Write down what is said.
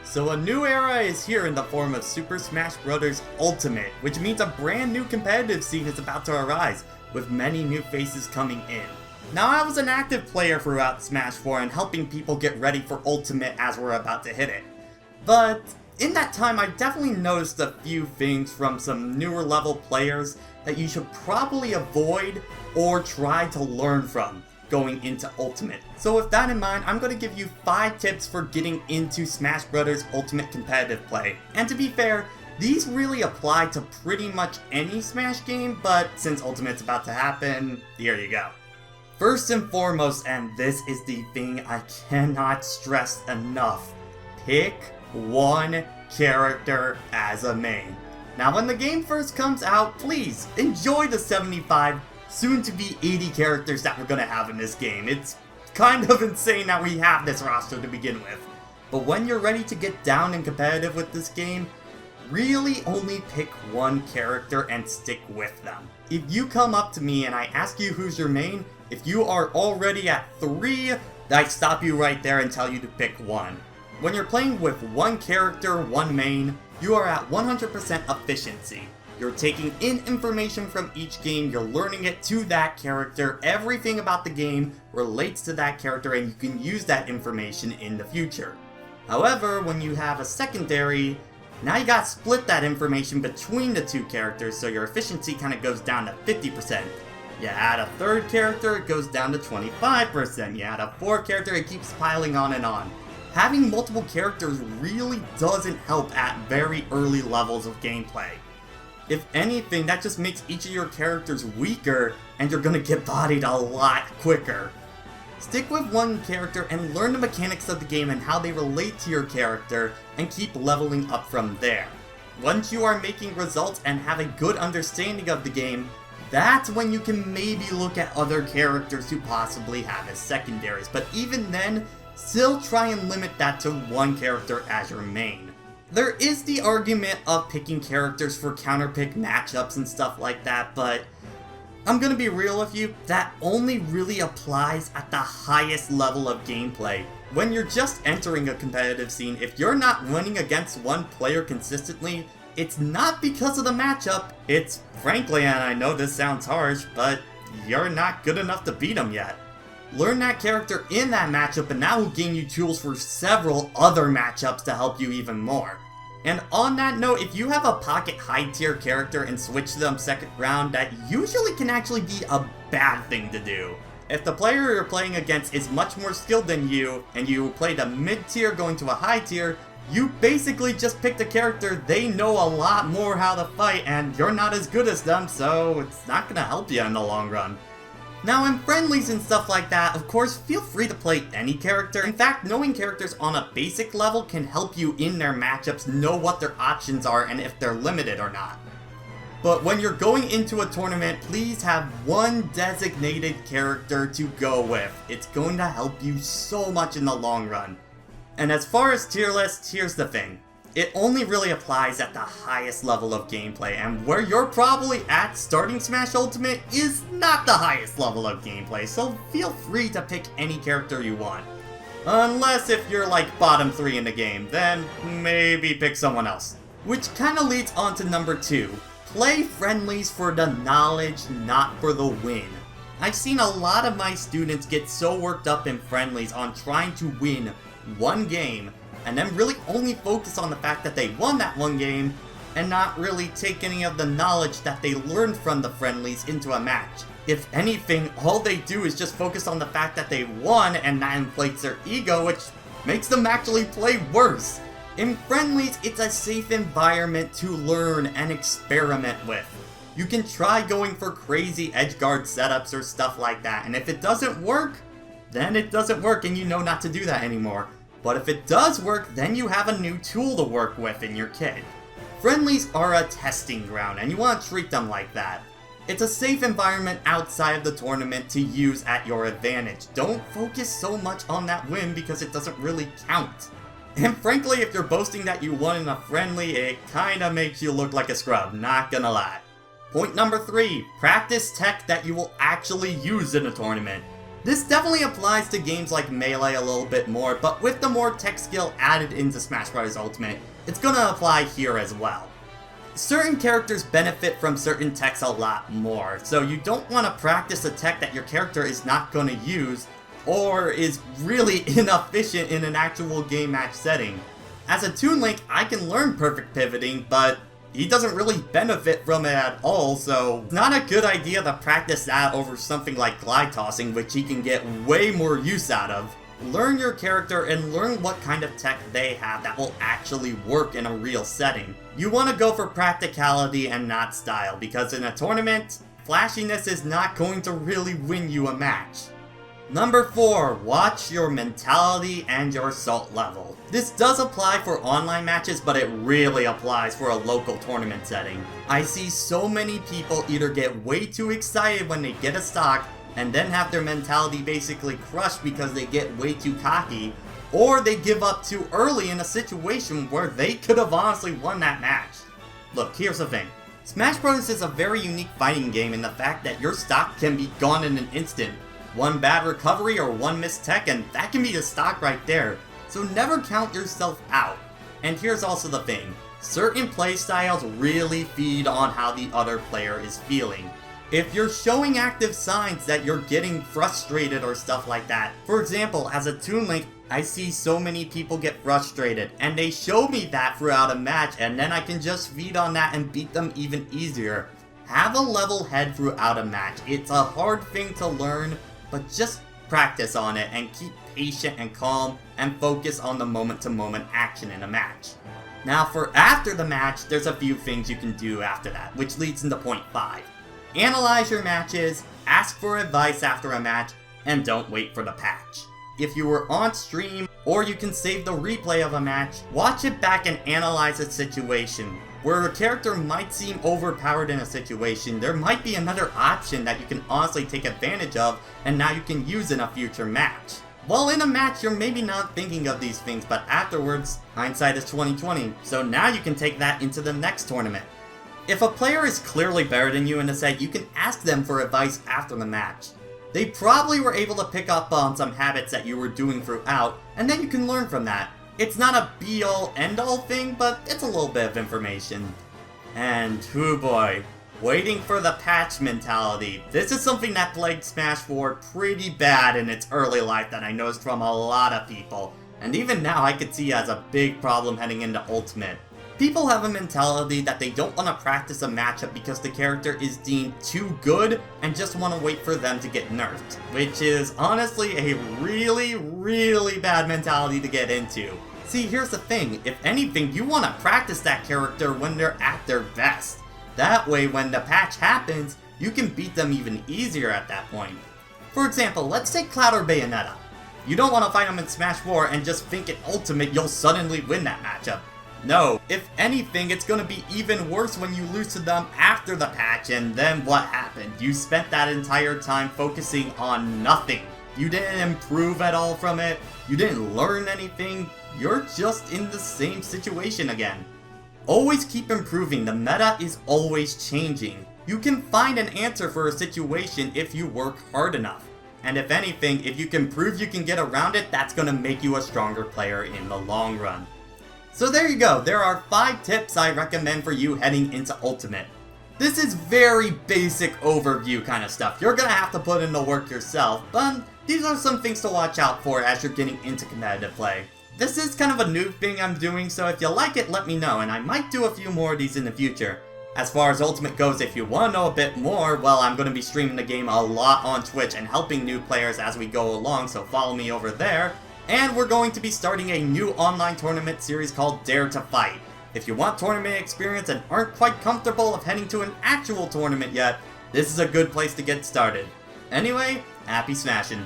So a new era is here in the form of Super Smash Bros. Ultimate, which means a brand new competitive scene is about to arise, with many new faces coming in. Now I was an active player throughout Smash 4 and helping people get ready for Ultimate as we're about to hit it. But in that time I definitely noticed a few things from some newer level players that you should probably avoid or try to learn from going into Ultimate. So with that in mind, I'm going to give you 5 tips for getting into Smash Bros. Ultimate competitive play. And to be fair, these really apply to pretty much any Smash game, but since Ultimate's about to happen, here you go. First and foremost, and this is the thing I cannot stress enough, pick one character as a main. Now when the game first comes out, please enjoy the 75 soon to be 80 characters that we're gonna have in this game. It's kind of insane that we have this roster to begin with. But when you're ready to get down and competitive with this game, really only pick one character and stick with them. If you come up to me and I ask you who's your main, if you are already at 3, I stop you right there and tell you to pick one. When you're playing with one character, one main, you are at 100% efficiency. You're taking in information from each game, you're learning it to that character, everything about the game relates to that character and you can use that information in the future. However, when you have a secondary, now you gotta split that information between the two characters so your efficiency kind of goes down to 50%. You add a third character, it goes down to 25%. You add a fourth character, it keeps piling on and on. Having multiple characters really doesn't help at very early levels of gameplay. If anything, that just makes each of your characters weaker, and you're gonna get bodied a lot quicker. Stick with one character and learn the mechanics of the game and how they relate to your character, and keep leveling up from there. Once you are making results and have a good understanding of the game, that's when you can maybe look at other characters you possibly have as secondaries, but even then, still try and limit that to one character as your main. There is the argument of picking characters for counterpick matchups and stuff like that, but I'm gonna be real with you, that only really applies at the highest level of gameplay. When you're just entering a competitive scene, if you're not winning against one player consistently, it's not because of the matchup, it's frankly, and I know this sounds harsh, but you're not good enough to beat them yet. Learn that character in that matchup and that will gain you tools for several other matchups to help you even more. And on that note, if you have a pocket high tier character and switch to them second round, that usually can actually be a bad thing to do. If the player you're playing against is much more skilled than you, and you played a mid tier going to a high tier, you basically just picked a character they know a lot more how to fight and you're not as good as them, so it's not gonna help you in the long run. Now in friendlies and stuff like that, of course, feel free to play any character. In fact, knowing characters on a basic level can help you in their matchups know what their options are and if they're limited or not. But when you're going into a tournament, please have one designated character to go with. It's going to help you so much in the long run. And as far as tier lists, here's the thing. It only really applies at the highest level of gameplay, and where you're probably at starting Smash Ultimate is not the highest level of gameplay, so feel free to pick any character you want. Unless if you're like bottom 3 in the game, then maybe pick someone else. Which kinda leads on to number 2. Play friendlies for the knowledge, not for the win. I've seen a lot of my students get so worked up in friendlies on trying to win one game, and then really only focus on the fact that they won that one game, and not really take any of the knowledge that they learned from the friendlies into a match. If anything, all they do is just focus on the fact that they won, and that inflates their ego, which makes them actually play worse. In friendlies, it's a safe environment to learn and experiment with. You can try going for crazy edgeguard setups or stuff like that, and if it doesn't work, then it doesn't work and you know not to do that anymore. But if it does work, then you have a new tool to work with in your kit. Friendlies are a testing ground, and you want to treat them like that. It's a safe environment outside of the tournament to use at your advantage. Don't focus so much on that win because it doesn't really count. And frankly, if you're boasting that you won in a friendly, it kinda makes you look like a scrub, not gonna lie. Point number 3, practice tech that you will actually use in a tournament. This definitely applies to games like Melee a little bit more, but with the more tech skill added into Smash Bros. Ultimate, it's gonna apply here as well. Certain characters benefit from certain techs a lot more, so you don't want to practice a tech that your character is not going to use, or is really inefficient in an actual game match setting. As a Toon Link, I can learn perfect pivoting, but he doesn't really benefit from it at all, so it's not a good idea to practice that over something like glide tossing, which he can get way more use out of. Learn your character and learn what kind of tech they have that will actually work in a real setting. You want to go for practicality and not style, because in a tournament, flashiness is not going to really win you a match. Number 4, watch your mentality and your salt level. This does apply for online matches, but it really applies for a local tournament setting. I see so many people either get way too excited when they get a stock, and then have their mentality basically crushed because they get way too cocky, or they give up too early in a situation where they could have honestly won that match. Look, here's the thing. Smash Bros. Is a very unique fighting game in the fact that your stock can be gone in an instant. One bad recovery or one missed tech and that can be the stock right there, so never count yourself out. And here's also the thing. Certain playstyles really feed on how the other player is feeling. If you're showing active signs that you're getting frustrated or stuff like that. For example, as a Toon Link, I see so many people get frustrated, and they show me that throughout a match, and then I can just feed on that and beat them even easier. Have a level head throughout a match. It's a hard thing to learn, but just practice on it and keep patient and calm and focus on the moment-to-moment action in a match. Now for after the match, there's a few things you can do after that, which leads into point 5. Analyze your matches, ask for advice after a match, and don't wait for the patch. If you were on stream, or you can save the replay of a match, watch it back and analyze a situation. Where a character might seem overpowered in a situation, there might be another option that you can honestly take advantage of, and now you can use in a future match. While in a match, you're maybe not thinking of these things, but afterwards, hindsight is 20/20, so now you can take that into the next tournament. If a player is clearly better than you in a set, you can ask them for advice after the match. They probably were able to pick up on some habits that you were doing throughout, and then you can learn from that. It's not a be-all, end-all thing, but it's a little bit of information. And, oh boy, waiting for the patch mentality. This is something that plagued Smash 4 pretty bad in its early life that I noticed from a lot of people. And even now I could see as a big problem heading into Ultimate. People have a mentality that they don't want to practice a matchup because the character is deemed too good and just want to wait for them to get nerfed. Which is honestly a really, really bad mentality to get into. See, here's the thing, if anything, you want to practice that character when they're at their best. That way, when the patch happens, you can beat them even easier at that point. For example, let's take Cloud or Bayonetta. You don't want to fight them in Smash 4 and just think in Ultimate you'll suddenly win that matchup. No, if anything, it's gonna be even worse when you lose to them after the patch, and then what happened? You spent that entire time focusing on nothing. You didn't improve at all from it, you didn't learn anything, you're just in the same situation again. Always keep improving, the meta is always changing. You can find an answer for a situation if you work hard enough. And if anything, if you can prove you can get around it, that's gonna make you a stronger player in the long run. So there you go, there are 5 tips I recommend for you heading into Ultimate. This is very basic overview kind of stuff. You're gonna have to put in the work yourself, but these are some things to watch out for as you're getting into competitive play. This is kind of a new thing I'm doing, so if you like it, let me know, and I might do a few more of these in the future. As far as Ultimate goes, if you want to know a bit more, well, I'm going to be streaming the game a lot on Twitch and helping new players as we go along, so follow me over there. And we're going to be starting a new online tournament series called Dare to Fight. If you want tournament experience and aren't quite comfortable of heading to an actual tournament yet, this is a good place to get started. Anyway, happy smashing.